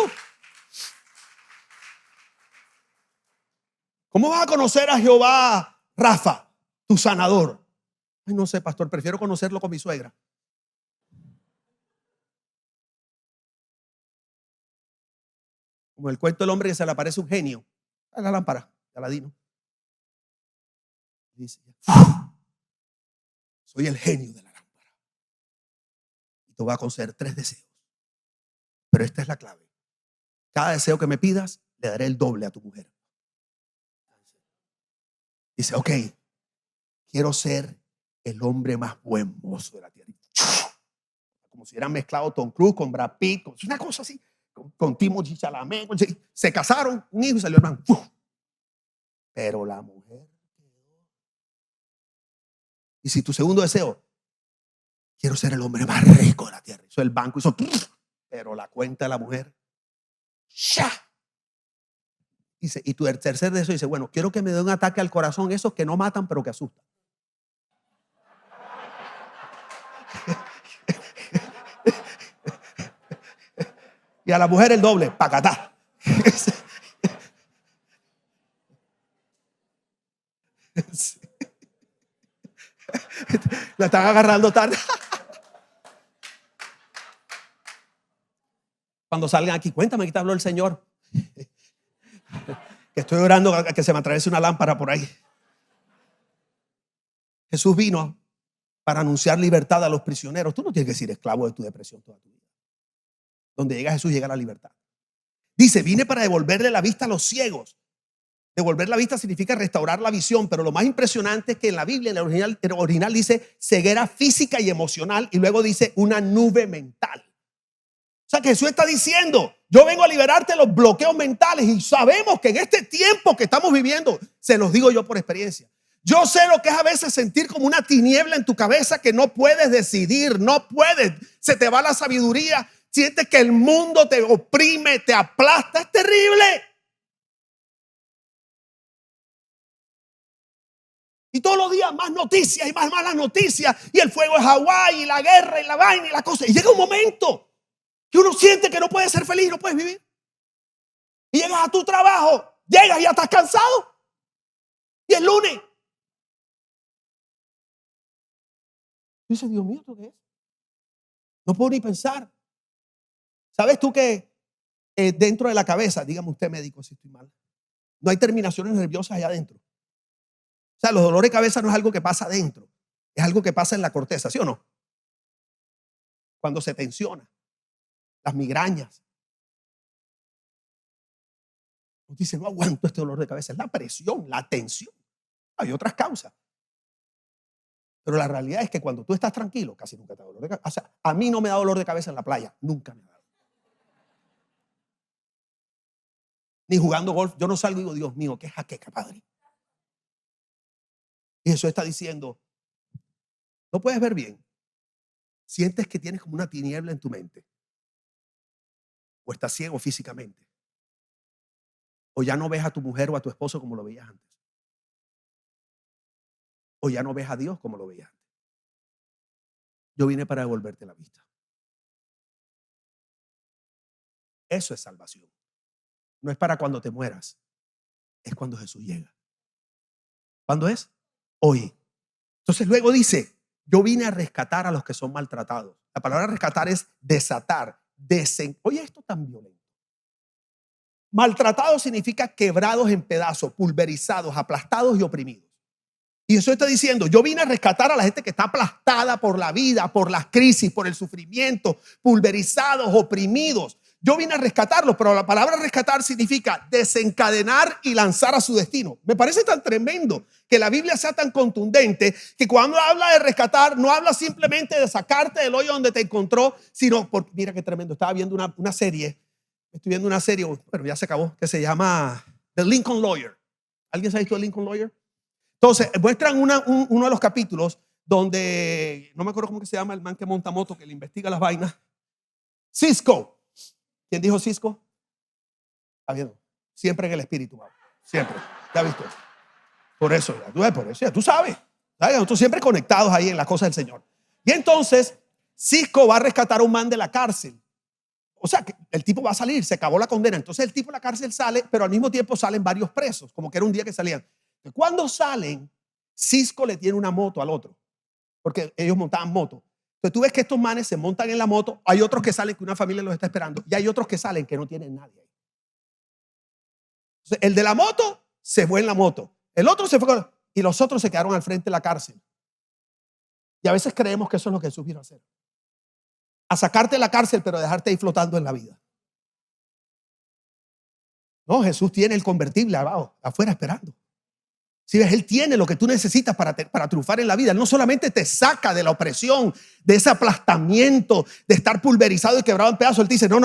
¿Cómo vas a conocer a Jehová Rafa, tu sanador? Ay, no sé, pastor, prefiero conocerlo con mi suegra. Como el cuento del hombre que se le aparece un genio a la lámpara de Aladino. Dice, soy el genio de la lámpara y te voy a conceder 3 deseos. Pero esta es la clave. Cada deseo que me pidas, le daré el doble a tu mujer. Dice, ok, quiero ser el hombre más buen mozo de la tierra. Como si hubieran mezclado Tom Cruise con Brad Pitt, una cosa así, con Timothée Chalamet. Se casaron, un hijo y salió hermano. Pero la mujer quedó. Y si tu segundo deseo, quiero ser el hombre más rico de la tierra. Hizo el banco, hizo, pero la cuenta de la mujer, ¡ya! Dice, y tu tercer deseo dice, bueno, quiero que me dé un ataque al corazón, esos que no matan pero que asustan. Y a la mujer el doble, pacatá. La están agarrando tarde. Cuando salgan aquí, cuéntame que te habló el Señor. Que estoy orando a que se me atraviese una lámpara por ahí. Jesús vino para anunciar libertad a los prisioneros. Tú no tienes que ser esclavo de tu depresión toda tu vida. Donde llega Jesús, llega la libertad. Dice, vine para devolverle la vista a los ciegos. Devolver la vista significa restaurar la visión, pero lo más impresionante es que en la Biblia, en el original dice ceguera física y emocional, y luego dice una nube mental. O sea que Jesús está diciendo, yo vengo a liberarte de los bloqueos mentales, y sabemos que en este tiempo que estamos viviendo, se los digo yo por experiencia, yo sé lo que es a veces sentir como una tiniebla en tu cabeza que no puedes decidir, no puedes, se te va la sabiduría, sientes que el mundo te oprime, te aplasta, es terrible. Y todos los días más noticias y más malas noticias. Y el fuego de Hawái y la guerra y la vaina y la cosa. Y llega un momento que uno siente que no puede ser feliz, no puedes vivir. Y llegas a tu trabajo, llegas y ya estás cansado. Y el lunes. Y dices, Dios mío, ¿esto qué es? No puedo ni pensar. ¿Sabes tú que dentro de la cabeza, dígame usted médico si estoy mal, no hay terminaciones nerviosas allá adentro? O sea, los dolores de cabeza no es algo que pasa adentro, es algo que pasa en la corteza, ¿sí o no? Cuando se tensiona, las migrañas. Nos dice, no aguanto este dolor de cabeza, es la presión, la tensión. Hay otras causas. Pero la realidad es que cuando tú estás tranquilo, casi nunca te da dolor de cabeza. O sea, a mí no me da dolor de cabeza en la playa, nunca me ha dado. Ni jugando golf, yo no salgo y digo, Dios mío, qué jaqueca, padre. Y Jesús está diciendo, no puedes ver bien. Sientes que tienes como una tiniebla en tu mente. O estás ciego físicamente. O ya no ves a tu mujer o a tu esposo como lo veías antes. O ya no ves a Dios como lo veías antes. Yo vine para devolverte la vista. Eso es salvación. No es para cuando te mueras, es cuando Jesús llega. ¿Cuándo es? Hoy. Entonces luego dice, yo vine a rescatar a los que son maltratados. La palabra rescatar es desatar, Oye, esto tan violento. Maltratados significa quebrados en pedazos, pulverizados, aplastados y oprimidos. Y eso está diciendo, yo vine a rescatar a la gente que está aplastada por la vida, por las crisis, por el sufrimiento, pulverizados, oprimidos. Yo vine a rescatarlos, pero la palabra rescatar significa desencadenar y lanzar a su destino. Me parece tan tremendo que la Biblia sea tan contundente que cuando habla de rescatar, no habla simplemente de sacarte del hoyo donde te encontró, sino, mira qué tremendo, estaba viendo una serie, estoy viendo una serie, bueno, ya se acabó, que se llama The Lincoln Lawyer. ¿Alguien sabe esto de Lincoln Lawyer? Entonces, muestran uno de los capítulos donde, no me acuerdo cómo que se llama el man que monta moto, que le investiga las vainas. Cisco. ¿Quién dijo Cisco? Está bien. Siempre en el espíritu, man. Siempre. ¿Ya visto? Por eso, ya tú sabes. Nosotros siempre conectados ahí en las cosas del Señor. Y entonces, Cisco va a rescatar a un man de la cárcel. O sea, que el tipo va a salir, se acabó la condena. Entonces el tipo de la cárcel sale, pero al mismo tiempo salen varios presos, como que era un día que salían. Cuando salen, Cisco le tiene una moto al otro, porque ellos montaban moto. Entonces tú ves que estos manes se montan en la moto, hay otros que salen que una familia los está esperando y hay otros que salen que no tienen nadie. Entonces, el de la moto se fue en la moto, el otro se fue y los otros se quedaron al frente de la cárcel. Y a veces creemos que eso es lo que Jesús vino a hacer. A sacarte de la cárcel, pero dejarte ahí flotando en la vida. No, Jesús tiene el convertible abajo, afuera esperando. Si ves, Él tiene lo que tú necesitas para triunfar en la vida. Él no solamente te saca de la opresión, de ese aplastamiento, de estar pulverizado y quebrado en pedazos. Él te dice, no,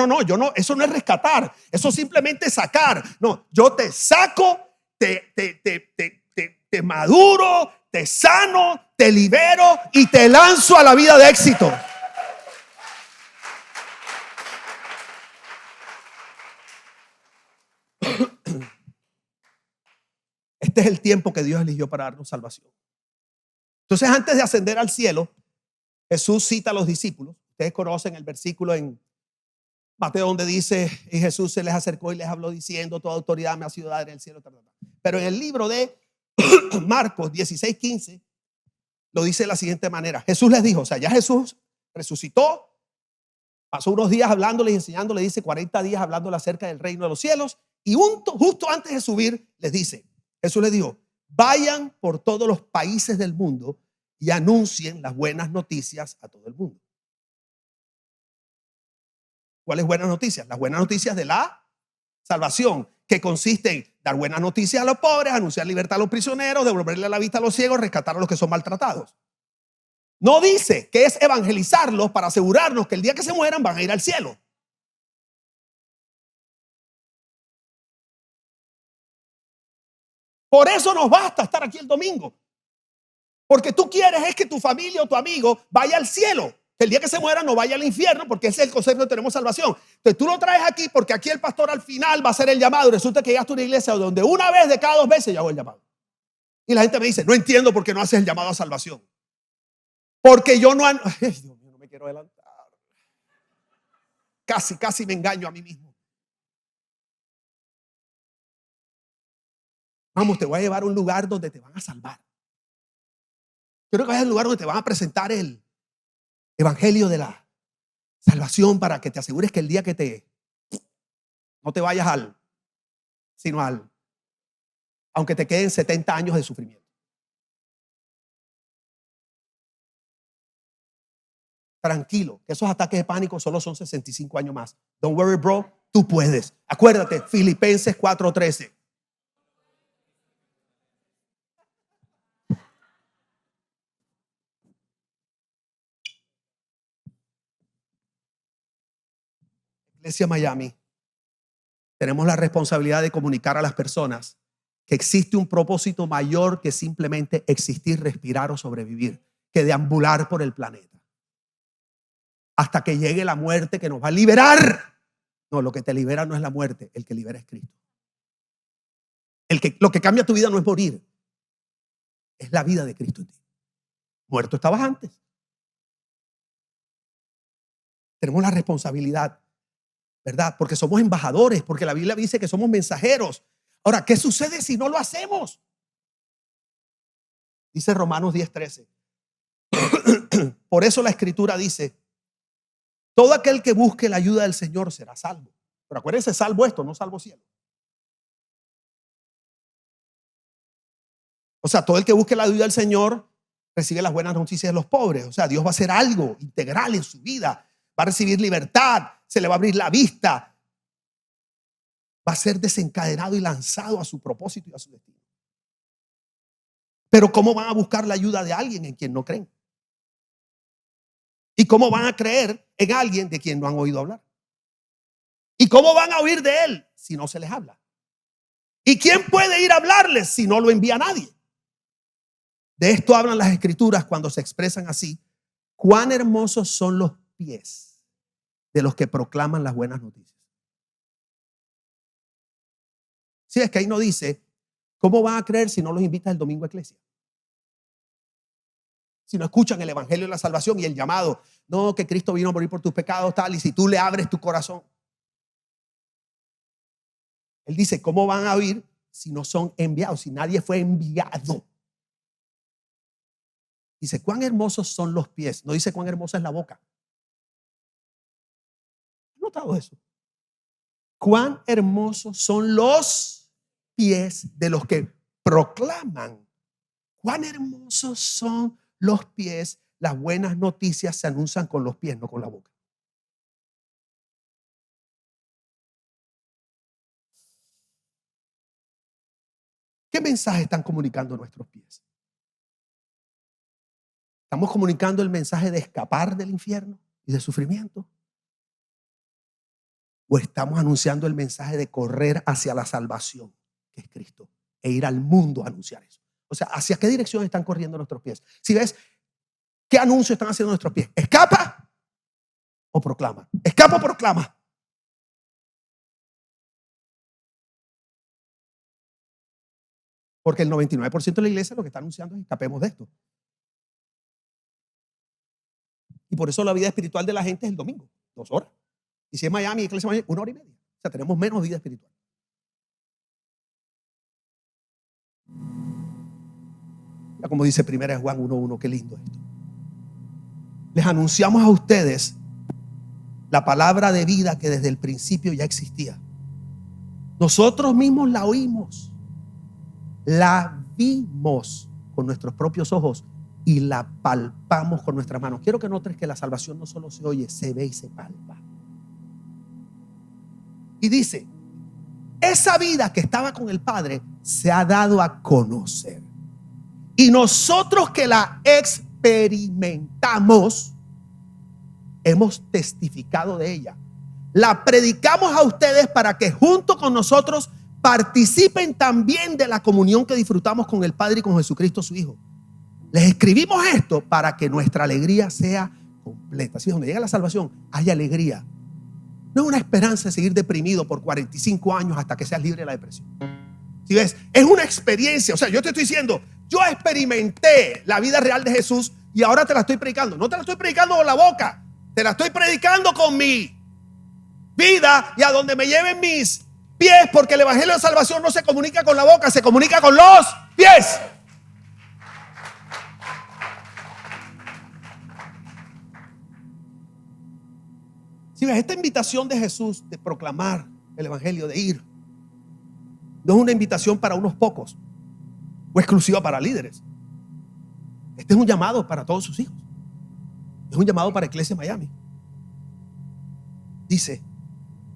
eso no es rescatar, eso simplemente es sacar. No, yo te saco, te maduro, te sano, te libero y te lanzo a la vida de éxito. Este es el tiempo que Dios eligió para darnos salvación. Entonces, antes de ascender al cielo, Jesús cita a los discípulos. Ustedes conocen el versículo en Mateo donde dice, y Jesús se les acercó y les habló diciendo, toda autoridad me ha sido dada en el cielo. Pero en el libro de Marcos 16:15 lo dice de la siguiente manera. Jesús les dijo, o sea, ya Jesús resucitó, pasó unos días hablándole y enseñándole, dice 40 días hablándole acerca del reino de los cielos, y justo antes de subir les dice, Jesús les dijo, vayan por todos los países del mundo y anuncien las buenas noticias a todo el mundo. ¿Cuáles buenas noticias? Las buenas noticias de la salvación, que consiste en dar buenas noticias a los pobres, anunciar libertad a los prisioneros, devolverle la vista a los ciegos, rescatar a los que son maltratados. No dice que es evangelizarlos para asegurarnos que el día que se mueran van a ir al cielo. Por eso nos basta estar aquí el domingo. Porque tú quieres es que tu familia o tu amigo vaya al cielo. Que el día que se muera no vaya al infierno, porque ese es el concepto de tenemos salvación. Entonces tú lo traes aquí porque aquí el pastor al final va a hacer el llamado. Y resulta que llegaste a una iglesia donde una vez de cada 2 veces ya hago el llamado. Y la gente me dice, no entiendo por qué no haces el llamado a salvación. Porque yo no... Ay, Dios mío, no me quiero adelantar. Casi me engaño a mí mismo. Vamos, te voy a llevar a un lugar donde te van a salvar. Quiero que vayas al lugar donde te van a presentar el evangelio de la salvación para que te asegures que el día que no te vayas sino aunque te queden 70 años de sufrimiento. Tranquilo, que esos ataques de pánico solo son 65 años más. Don't worry, bro, tú puedes. Acuérdate, Filipenses 4:13. Iglesia Miami, tenemos la responsabilidad de comunicar a las personas que existe un propósito mayor que simplemente existir, respirar o sobrevivir, que deambular por el planeta hasta que llegue la muerte que nos va a liberar. No, lo que te libera no es la muerte, el que libera es Cristo. Lo que cambia tu vida no es morir, es la vida de Cristo en ti. Muerto estabas antes. Tenemos la responsabilidad. ¿verdad? Porque somos embajadores, porque la Biblia dice que somos mensajeros. Ahora, ¿qué sucede si no lo hacemos? Dice Romanos 10:13. Por eso la Escritura dice: todo aquel que busque la ayuda del Señor será salvo. Pero acuérdense, salvo esto, no salvo cielo. O sea, todo el que busque la ayuda del Señor recibe las buenas noticias de los pobres. O sea, Dios va a hacer algo integral en su vida. Va a recibir libertad, se le va a abrir la vista, va a ser desencadenado y lanzado a su propósito y a su destino. Pero ¿cómo van a buscar la ayuda de alguien en quien no creen? ¿Y cómo van a creer en alguien de quien no han oído hablar? ¿Y cómo van a oír de él si no se les habla? ¿Y quién puede ir a hablarles si no lo envía nadie? De esto hablan las Escrituras cuando se expresan así: cuán hermosos son los pies de los que proclaman las buenas noticias. Sí, es que ahí no dice cómo van a creer si no los invitas el domingo a iglesia, si no escuchan el evangelio de la salvación y el llamado, no, que Cristo vino a morir por tus pecados, tal, y si tú le abres tu corazón. Él dice, ¿cómo van a oír si no son enviados, si nadie fue enviado? Dice, cuán hermosos son los pies, no dice cuán hermosa es la boca. ¿Has notado eso? Cuán hermosos son los pies de los que proclaman. Cuán hermosos son los pies. Las buenas noticias se anuncian con los pies, no con la boca. ¿Qué mensaje están comunicando nuestros pies? ¿Estamos comunicando el mensaje de escapar del infierno y del sufrimiento? ¿O estamos anunciando el mensaje de correr hacia la salvación, que es Cristo, e ir al mundo a anunciar eso? O sea, ¿hacia qué dirección están corriendo nuestros pies? Si ves, ¿qué anuncio están haciendo nuestros pies? ¿Escapa o proclama? ¿Escapa o proclama? Porque el 99% de la iglesia lo que está anunciando es escapemos de esto. Y por eso la vida espiritual de la gente es el domingo, 2 horas. Y si es Miami, iglesia Miami, 1 hora y media. O sea, tenemos menos vida espiritual. Ya como dice 1 Juan 1:1, qué lindo esto. Les anunciamos a ustedes la palabra de vida que desde el principio ya existía. Nosotros mismos la oímos, la vimos con nuestros propios ojos y la palpamos con nuestras manos. Quiero que notes que la salvación no solo se oye, se ve y se palpa. Y dice, esa vida que estaba con el Padre se ha dado a conocer. Y nosotros que la experimentamos, hemos testificado de ella. La predicamos a ustedes para que junto con nosotros participen también de la comunión que disfrutamos con el Padre y con Jesucristo su Hijo. Les escribimos esto para que nuestra alegría sea completa. Así, donde llega la salvación hay alegría. No es una esperanza de seguir deprimido por 45 años hasta que seas libre de la depresión. Si ves, es una experiencia. O sea, yo te estoy diciendo, yo experimenté la vida real de Jesús y ahora te la estoy predicando. No te la estoy predicando con la boca, te la estoy predicando con mi vida y a donde me lleven mis pies, porque el evangelio de salvación no se comunica con la boca, se comunica con los pies. Si ves, esta invitación de Jesús de proclamar el evangelio, de ir, no es una invitación para unos pocos o exclusiva para líderes. Este es un llamado para todos sus hijos. Es un llamado para Iglesia Miami. Dice,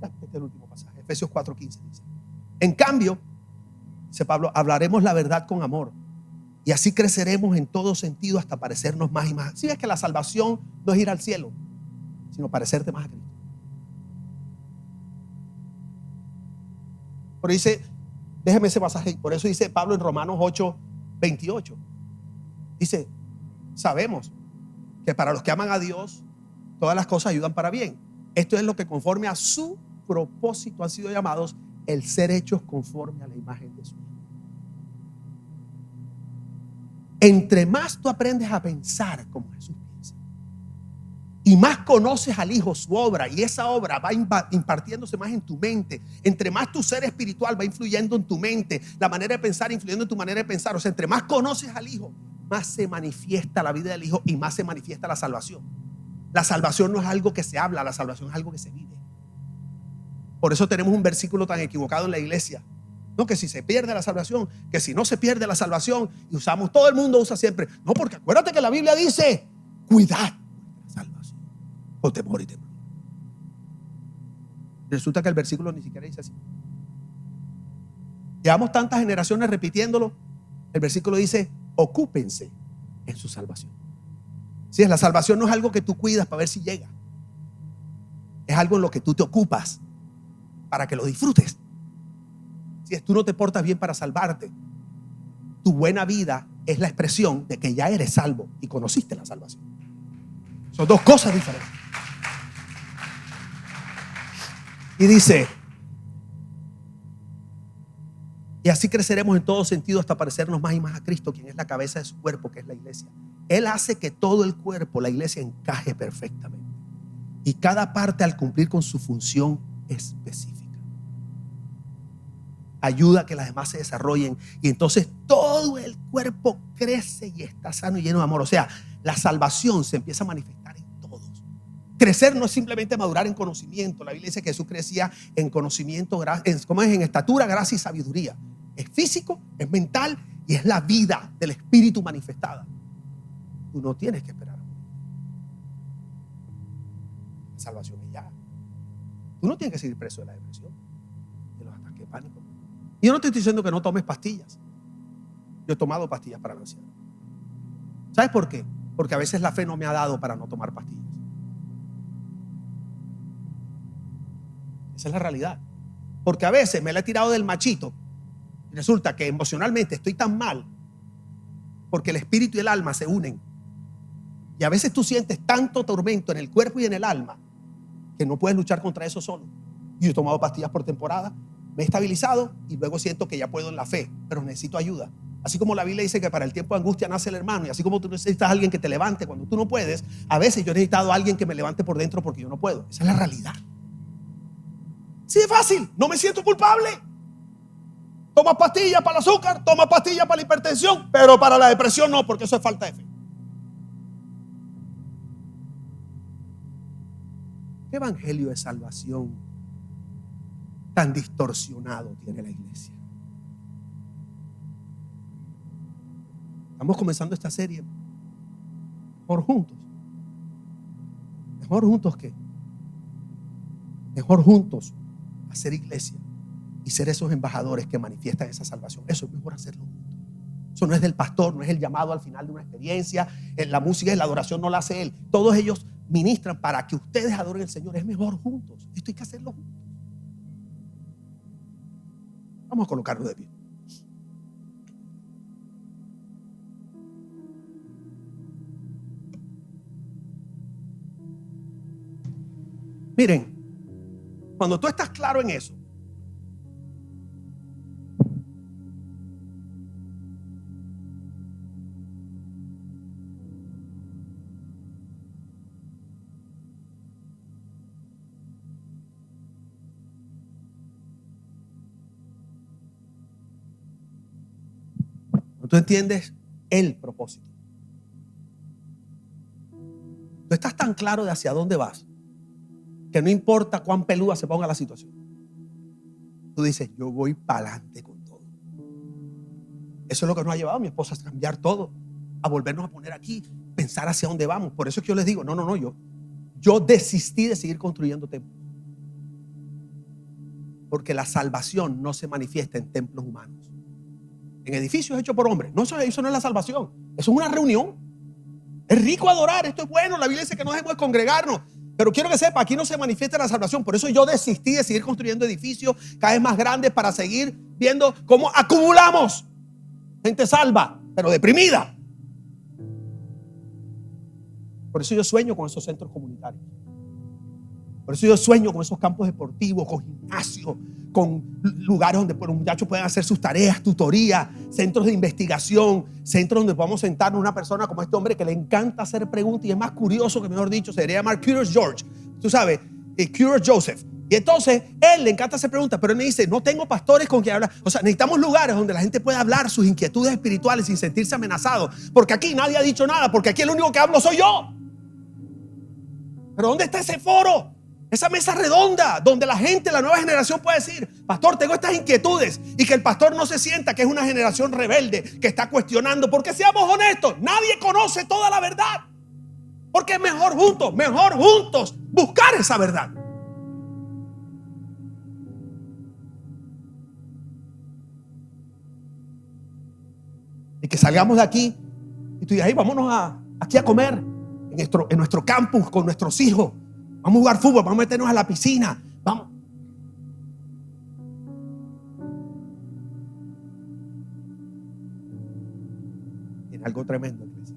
este es el último pasaje, Efesios 4:15 dice, en cambio, dice Pablo, hablaremos la verdad con amor y así creceremos en todo sentido hasta parecernos más y más. Si ves que la salvación no es ir al cielo, sino parecerte más a Cristo. Pero dice, déjeme ese pasaje, por eso dice Pablo en Romanos 8:28. Dice, sabemos que para los que aman a Dios, todas las cosas ayudan para bien. Esto es lo que conforme a su propósito han sido llamados, el ser hechos conforme a la imagen de su Hijo. Entre más tú aprendes a pensar como Jesús piensa, y más conoces al Hijo, su obra, y esa obra va impartiéndose más en tu mente, entre más tu ser espiritual va influyendo en tu mente, la manera de pensar influyendo en tu manera de pensar, o sea, entre más conoces al Hijo, más se manifiesta la vida del Hijo y más se manifiesta la salvación. La salvación no es algo que se habla, la salvación es algo que se vive. Por eso tenemos un versículo tan equivocado en la iglesia. No, que si se pierde la salvación, que si no se pierde la salvación, y usamos, todo el mundo usa siempre. No, porque acuérdate que la Biblia dice, cuidad vuestra salvación con temor y temor. Resulta que el versículo ni siquiera dice así. Llevamos tantas generaciones repitiéndolo. El versículo dice, ocúpense en su salvación. Si es la salvación, no es algo que tú cuidas para ver si llega. Es algo en lo que tú te ocupas para que lo disfrutes. Si es, tú no te portas bien para salvarte. Tu buena vida es la expresión de que ya eres salvo y conociste la salvación. Son dos cosas diferentes. Y dice, y así creceremos en todo sentido hasta parecernos más y más a Cristo, quien es la cabeza de su cuerpo, que es la iglesia. Él hace que todo el cuerpo, la iglesia, encaje perfectamente. Y cada parte, al cumplir con su función específica, ayuda a que las demás se desarrollen. Y entonces todo el cuerpo crece y está sano y lleno de amor. O sea, la salvación se empieza a manifestar en todos. Crecer no es simplemente madurar en conocimiento. La Biblia dice que Jesús crecía en conocimiento, en estatura, gracia y sabiduría. Es físico, es mental y es la vida del Espíritu manifestada. Tú no tienes que esperar. La salvación es ya. Tú no tienes que seguir preso de la depresión, de los ataques de pánico. Y yo no te estoy diciendo que no tomes pastillas. Yo he tomado pastillas para la ansiedad. ¿Sabes por qué? Porque a veces la fe no me ha dado para no tomar pastillas. Esa es la realidad. Porque a veces me la he tirado del machito y resulta que emocionalmente estoy tan mal porque el espíritu y el alma se unen. Y a veces tú sientes tanto tormento en el cuerpo y en el alma que no puedes luchar contra eso solo. Y yo he tomado pastillas por temporada, me he estabilizado y luego siento que ya puedo en la fe, pero necesito ayuda. Así como la Biblia dice que para el tiempo de angustia nace el hermano, y así como tú necesitas a alguien que te levante cuando tú no puedes, a veces yo he necesitado a alguien que me levante por dentro porque yo no puedo. Esa es la realidad. Sí, es fácil, no me siento culpable. Toma pastillas para el azúcar, toma pastillas para la hipertensión, pero para la depresión no, porque eso es falta de fe. ¿Qué evangelio de salvación tan distorsionado tiene la iglesia? Estamos comenzando esta serie. Mejor juntos. ¿Mejor juntos qué? Mejor juntos hacer iglesia y ser esos embajadores que manifiestan esa salvación. Eso es mejor hacerlo juntos. Eso no es del pastor, no es el llamado al final de una experiencia. La música y la adoración no la hace él. Todos ellos ministran para que ustedes adoren al Señor. Es mejor juntos. Esto hay que hacerlo juntos. Vamos a colocarlo de pie. Miren, cuando tú estás claro en eso, tú entiendes el propósito. Tú estás tan claro de hacia dónde vas que no importa cuán peluda se ponga la situación. Tú dices, yo voy para adelante con todo. Eso es lo que nos ha llevado a mi esposa a cambiar todo, a volvernos a poner aquí, pensar hacia dónde vamos. Por eso es que yo les digo, no, yo desistí de seguir construyendo templos. Porque la salvación no se manifiesta en templos humanos, en edificios hechos por hombres. No, eso no es la salvación. Eso es una reunión. Es rico adorar, esto es bueno. La Biblia dice que no debemos congregarnos. Pero quiero que sepa, aquí no se manifiesta la salvación. Por eso yo desistí de seguir construyendo edificios cada vez más grandes para seguir viendo cómo acumulamos gente salva, pero deprimida. Por eso yo sueño con esos centros comunitarios. Por eso yo sueño con esos campos deportivos, con gimnasios, con lugares donde los muchachos puedan hacer sus tareas, tutoría, centros de investigación, centros donde podamos sentarnos una persona como este hombre que le encanta hacer preguntas y es más curioso que, mejor dicho, se debería llamar Curious George. Tú sabes, Curious Joseph. Y entonces, él le encanta hacer preguntas, pero él me dice, no tengo pastores con quien hablar. O sea, necesitamos lugares donde la gente pueda hablar sus inquietudes espirituales sin sentirse amenazado. Porque aquí nadie ha dicho nada, porque aquí el único que hablo soy yo. Pero ¿dónde está ese foro? Esa mesa redonda donde la gente, la nueva generación puede decir, pastor, tengo estas inquietudes. Y que el pastor no se sienta que es una generación rebelde que está cuestionando. Porque seamos honestos, nadie conoce toda la verdad. Porque es mejor juntos buscar esa verdad. Y que salgamos de aquí y tú digas, ahí vámonos aquí a comer en nuestro campus con nuestros hijos. Vamos a jugar fútbol, vamos a meternos a la piscina. Vamos. Tiene algo tremendo, iglesia.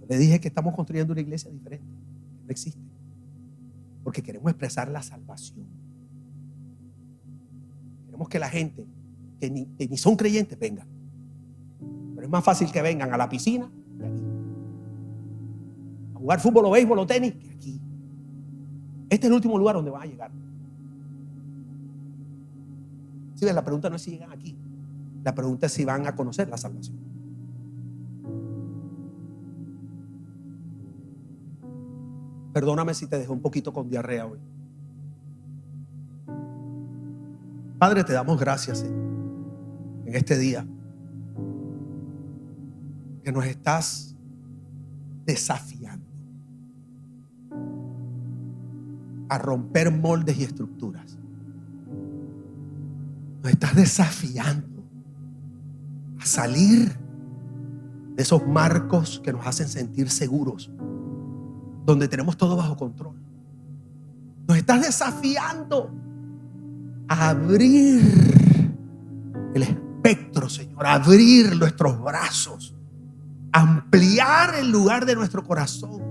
Le dije que estamos construyendo una iglesia diferente. No existe. Porque queremos expresar la salvación. Queremos que la gente que ni son creyentes vengan. Pero es más fácil que vengan a la piscina que aquí. A jugar fútbol o béisbol o tenis que aquí. Este es el último lugar donde van a llegar. Si ven, la pregunta no es si llegan aquí. La pregunta es si van a conocer la salvación. Perdóname si te dejé un poquito con diarrea hoy. Padre, te damos gracias, Señor, en este día que nos estás desafiando a romper moldes y estructuras. Nos estás desafiando a salir de esos marcos que nos hacen sentir seguros, donde tenemos todo bajo control. Nos estás desafiando a abrir el espectro, Señor, a abrir nuestros brazos, ampliar el lugar de nuestro corazón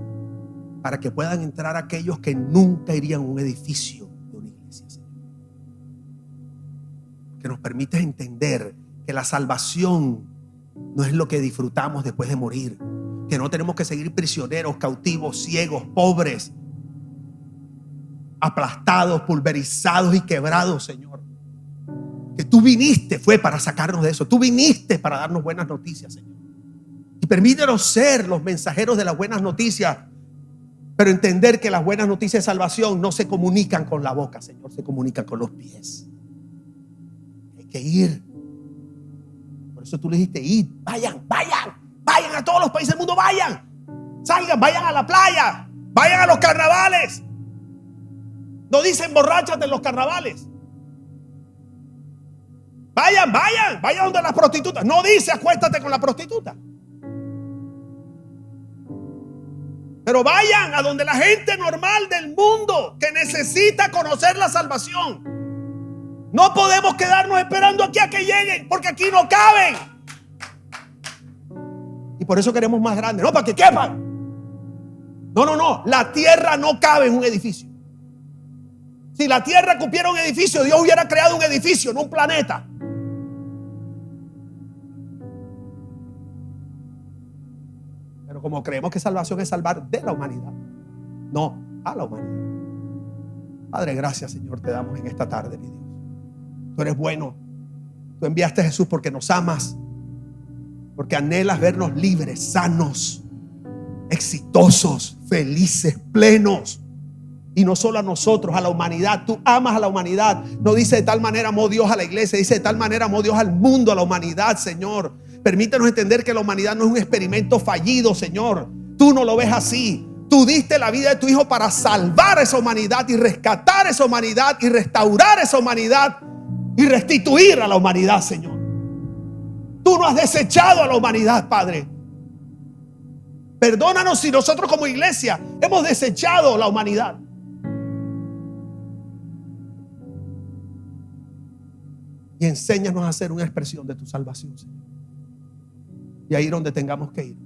para que puedan entrar aquellos que nunca irían a un edificio de una iglesia, Señor. Que nos permites entender que la salvación no es lo que disfrutamos después de morir, que no tenemos que seguir prisioneros, cautivos, ciegos, pobres, aplastados, pulverizados y quebrados, Señor. Que tú viniste fue para sacarnos de eso. Tú viniste para darnos buenas noticias, Señor. Y permítenos ser los mensajeros de las buenas noticias, pero entender que las buenas noticias de salvación no se comunican con la boca, Señor, se comunican con los pies. Hay que ir. Por eso tú le dijiste, id, vayan a todos los países del mundo, vayan, salgan, vayan a la playa, vayan a los carnavales. No dice emborráchate en los carnavales. Vayan donde las prostitutas. No dice acuéstate con la prostituta. Pero vayan a donde la gente normal del mundo que necesita conocer la salvación. No podemos quedarnos esperando aquí a que lleguen, porque aquí no caben. Y por eso queremos más grandes. No, para que quepan. No. La tierra no cabe en un edificio. Si la tierra cupiera un edificio, Dios hubiera creado un edificio, no un planeta. Pero como creemos que salvación es salvar de la humanidad, no a la humanidad. Padre, gracias, Señor, te damos en esta tarde, mi Dios. Tú eres bueno. Tú enviaste a Jesús porque nos amas, porque anhelas vernos libres, sanos, exitosos, felices, plenos. Y no solo a nosotros, a la humanidad. Tú amas a la humanidad. No dice de tal manera amó Dios a la iglesia, dice de tal manera amó Dios al mundo, a la humanidad, Señor. Permítanos entender que la humanidad no es un experimento fallido, Señor. Tú no lo ves así. Tú diste la vida de tu Hijo para salvar a esa humanidad y rescatar esa humanidad y restaurar esa humanidad y restituir a la humanidad, Señor. Tú no has desechado a la humanidad, Padre. Perdónanos si nosotros como iglesia hemos desechado la humanidad. Y enséñanos a hacer una expresión de tu salvación, Señor. Y a ir donde tengamos que ir.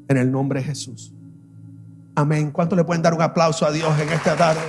En el nombre de Jesús. Amén. ¿Cuánto le pueden dar un aplauso a Dios en esta tarde?